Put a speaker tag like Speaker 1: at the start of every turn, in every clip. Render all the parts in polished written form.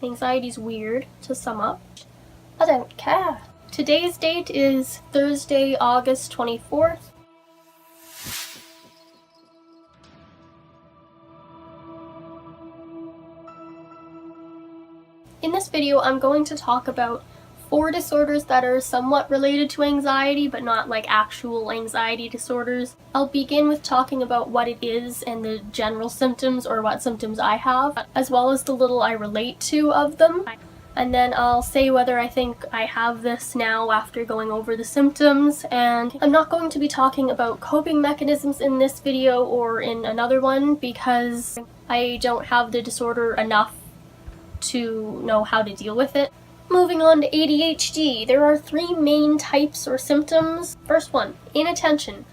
Speaker 1: Anxiety's weird, to sum up. I don't care. Today's date is Thursday, August 24th. In this video, I'm going to talk about 4 disorders that are somewhat related to anxiety, but not like actual anxiety disorders. I'll begin with talking about what it is and the general symptoms, or what symptoms I have, as well as the little I relate to of them. And then I'll say whether I think I have this now after going over the symptoms. And I'm not going to be talking about coping mechanisms in this video or in another one, because I don't have the disorder enough to know how to deal with it. Moving on to ADHD, there are 3 main types or symptoms. First one, inattention.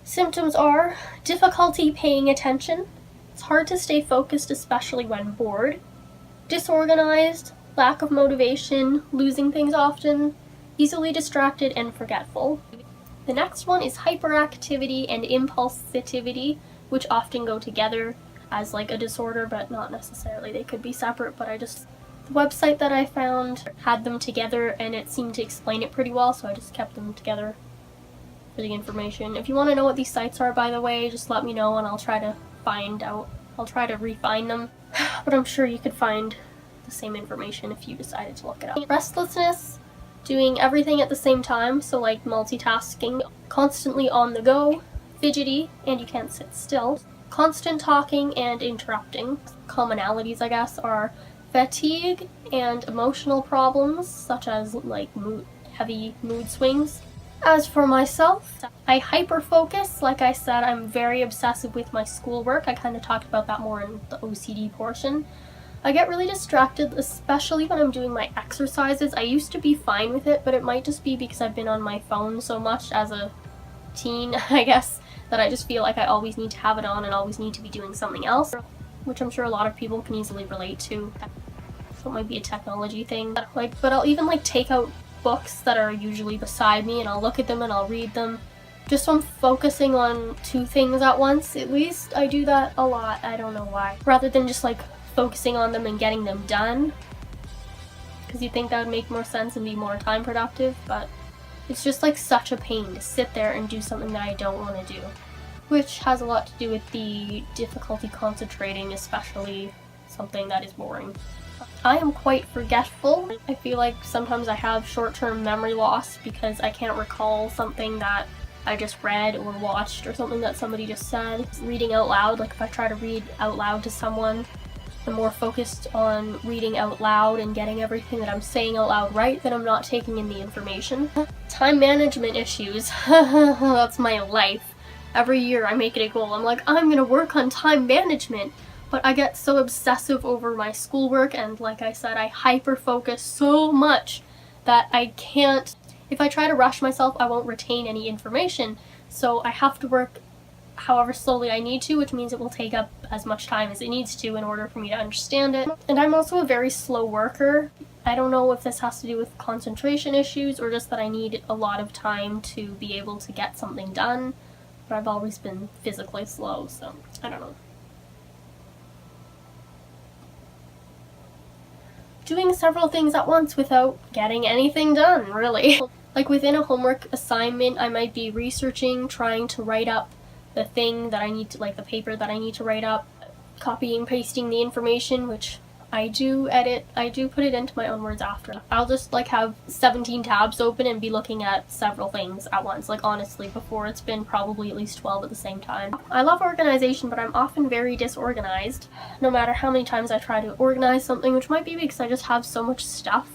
Speaker 1: Symptoms are difficulty paying attention, it's hard to stay focused especially when bored, disorganized, lack of motivation, losing things often, easily distracted and forgetful. The next one is hyperactivity and impulsivity, which often go together as like a disorder, but not necessarily. They could be separate, but the website that I found had them together and it seemed to explain it pretty well, so I just kept them together for the information. If you want to know what these sites are, by the way, just let me know and I'll try to find out. I'll try to refine them, but I'm sure you could find the same information if you decided to look it up. Restlessness, doing everything at the same time, so like multitasking, constantly on the go, fidgety, and you can't sit still. Constant talking and interrupting. Commonalities, I guess, are fatigue and emotional problems, such as like heavy mood swings. As for myself, I hyperfocus. Like I said, I'm very obsessive with my schoolwork. I kind of talked about that more in the OCD portion. I get really distracted, especially when I'm doing my exercises. I used to be fine with it, but it might just be because I've been on my phone so much as a teen, I guess, that I just feel like I always need to have it on and always need to be doing something else, which I'm sure a lot of people can easily relate to. So it might be a technology thing. But I'll even like take out books that are usually beside me and I'll look at them and I'll read them. Just so I'm focusing on 2 things at once, at least. I do that a lot, I don't know why. Rather than just like focusing on them and getting them done. Because you'd think that would make more sense and be more time productive, but it's just like such a pain to sit there and do something that I don't want to do. Which has a lot to do with the difficulty concentrating, especially something that is boring. I am quite forgetful. I feel like sometimes I have short-term memory loss because I can't recall something that I just read or watched or something that somebody just said. Reading out loud, like if I try to read out loud to someone, I'm more focused on reading out loud and getting everything that I'm saying out loud right than I'm not taking in the information. Time management issues. That's my life. Every year I make it a goal. I'm like, I'm gonna work on time management. But I get so obsessive over my schoolwork and like I said, I hyper-focus so much that I can't, if I try to rush myself, I won't retain any information. So I have to work however slowly I need to, which means it will take up as much time as it needs to in order for me to understand it. And I'm also a very slow worker. I don't know if this has to do with concentration issues or just that I need a lot of time to be able to get something done, but I've always been physically slow, so I don't know. Doing several things at once without getting anything done, really. Like within a homework assignment, I might be researching, trying to write up the thing that I need to, like the paper that I need to write up, copying, pasting the information, which I do edit, I do put it into my own words after. I'll just like have 17 tabs open and be looking at several things at once. Like honestly, before it's been probably at least 12 at the same time. I love organization, but I'm often very disorganized, no matter how many times I try to organize something, which might be because I just have so much stuff.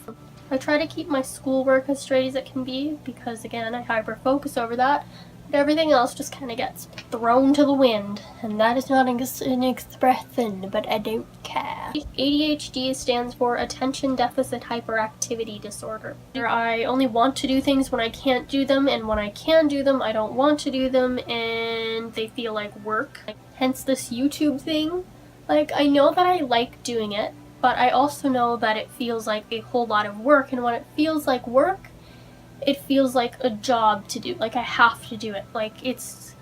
Speaker 1: I try to keep my schoolwork as straight as it can be, because again, I hyper-focus over that. Everything else just kind of gets thrown to the wind, and that is not an expression, but I don't care. ADHD stands for Attention Deficit Hyperactivity Disorder. I only want to do things when I can't do them, and when I can do them, I don't want to do them, and they feel like work. Hence this YouTube thing. Like, I know that I like doing it, but I also know that it feels like a whole lot of work, and when it feels like work, it feels like a job to do. Like I have to do it. Like it's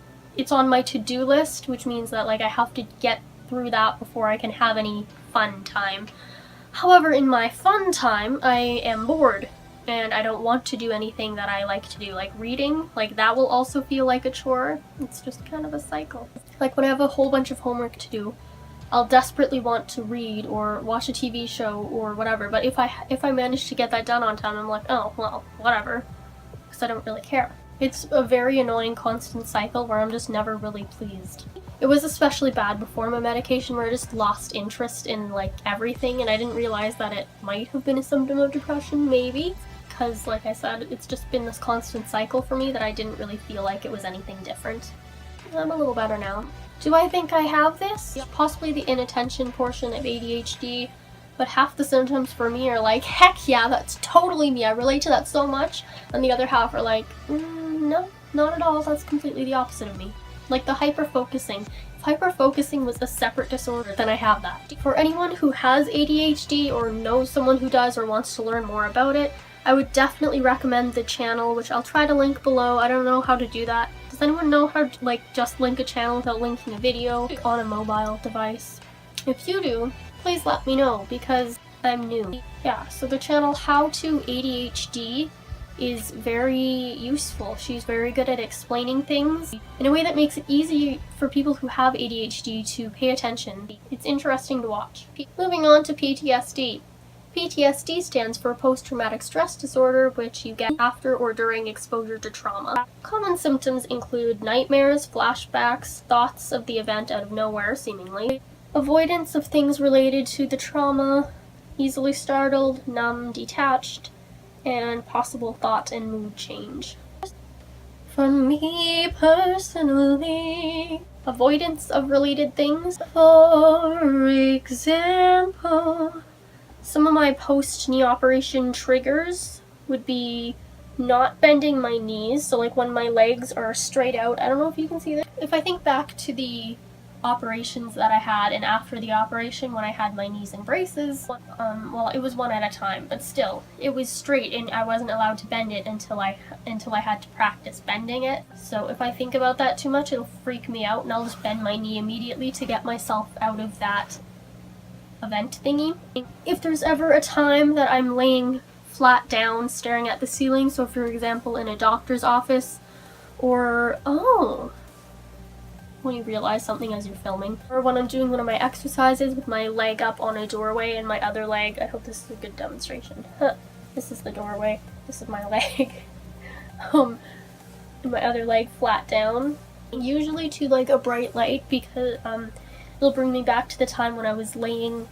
Speaker 1: on my to-do list, which means that like I have to get through that before I can have any fun time. However, in my fun time, I am bored and I don't want to do anything that I like to do, like reading. Like, that will also feel like a chore. It's just kind of a cycle. Like, when I have a whole bunch of homework to do, I'll desperately want to read or watch a TV show or whatever, but if I manage to get that done on time, I'm like, oh, well, whatever, because I don't really care. It's a very annoying constant cycle where I'm just never really pleased. It was especially bad before my medication, where I just lost interest in, like, everything, and I didn't realize that it might have been a symptom of depression, maybe, because, like I said, it's just been this constant cycle for me that I didn't really feel like it was anything different. I'm a little better now. Do I think I have this? Possibly the inattention portion of ADHD, but half the symptoms for me are like, heck yeah, that's totally me, I relate to that so much, and the other half are like, no, not at all, that's completely the opposite of me. Like the hyperfocusing. If hyperfocusing was a separate disorder, then I have that. For anyone who has ADHD or knows someone who does or wants to learn more about it, I would definitely recommend the channel, which I'll try to link below. I don't know how to do that. Does anyone know how to, like, just link a channel without linking a video on a mobile device? If you do, please let me know, because I'm new. Yeah, so the channel How to ADHD is very useful. She's very good at explaining things in a way that makes it easy for people who have ADHD to pay attention. It's interesting to watch. Moving on to PTSD. PTSD stands for post-traumatic stress disorder, which you get after or during exposure to trauma. Common symptoms include nightmares, flashbacks, thoughts of the event out of nowhere, seemingly, avoidance of things related to the trauma, easily startled, numb, detached, and possible thought and mood change. For me personally, avoidance of related things. For example, some of my post-knee operation triggers would be not bending my knees, so like when my legs are straight out. I don't know if you can see that. If I think back to the operations that I had, and after the operation when I had my knees in braces, well, it was one at a time, but still, it was straight and I wasn't allowed to bend it until I had to practice bending it. So if I think about that too much, it'll freak me out and I'll just bend my knee immediately to get myself out of that event thingy. If there's ever a time that I'm laying flat down staring at the ceiling, so for example in a doctor's office, or when you realize something as you're filming, or when I'm doing one of my exercises with my leg up on a doorway and my other leg, I hope this is a good demonstration. This is the doorway, this is my leg. And my other leg flat down, usually to like a bright light, because it'll bring me back to the time when I was laying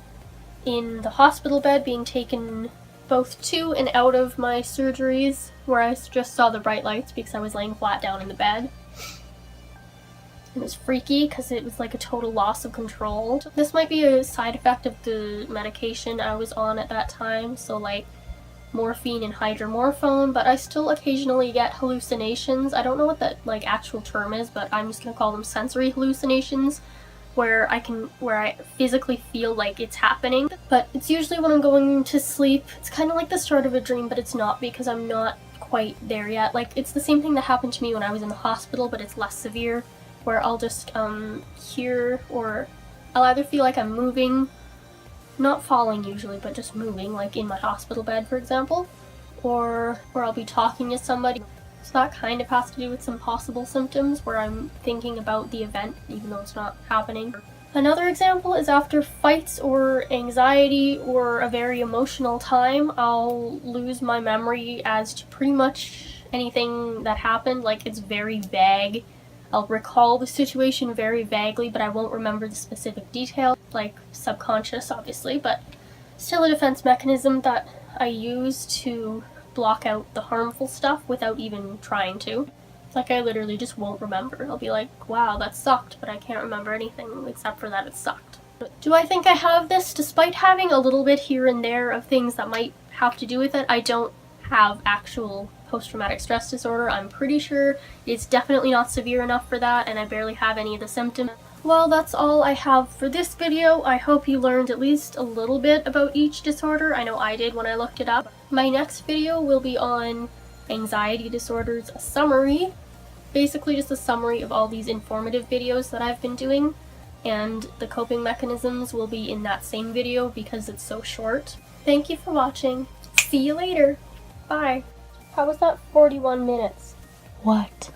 Speaker 1: in the hospital bed being taken both to and out of my surgeries, where I just saw the bright lights because I was laying flat down in the bed. It was freaky because it was like a total loss of control. This might be a side effect of the medication I was on at that time, so like morphine and hydromorphone, but I still occasionally get hallucinations. I don't know what that like actual term is, but I'm just gonna call them sensory hallucinations, where I physically feel like it's happening. But it's usually when I'm going to sleep. It's kind of like the start of a dream, but it's not, because I'm not quite there yet. Like, it's the same thing that happened to me when I was in the hospital, but it's less severe, where I'll just hear, or I'll either feel like I'm moving, not falling usually, but just moving, like in my hospital bed, for example, or I'll be talking to somebody. So that kind of has to do with some possible symptoms where I'm thinking about the event even though it's not happening. Another example is after fights or anxiety or a very emotional time, I'll lose my memory as to pretty much anything that happened. Like, it's very vague. I'll recall the situation very vaguely, but I won't remember the specific detail, like subconscious obviously, but still a defense mechanism that I use to block out the harmful stuff without even trying to. Like, I literally just won't remember. I'll be like, wow, that sucked, but I can't remember anything except for that it sucked. Do I think I have this? Despite having a little bit here and there of things that might have to do with it, I don't have actual post-traumatic stress disorder. I'm pretty sure it's definitely not severe enough for that, and I barely have any of the symptoms. Well, that's all I have for this video. I hope you learned at least a little bit about each disorder. I know I did when I looked it up. My next video will be on anxiety disorders, a summary. Basically just a summary of all these informative videos that I've been doing. and the coping mechanisms will be in that same video because it's so short. Thank you for watching. See you later. Bye. How was that 41 minutes?
Speaker 2: What?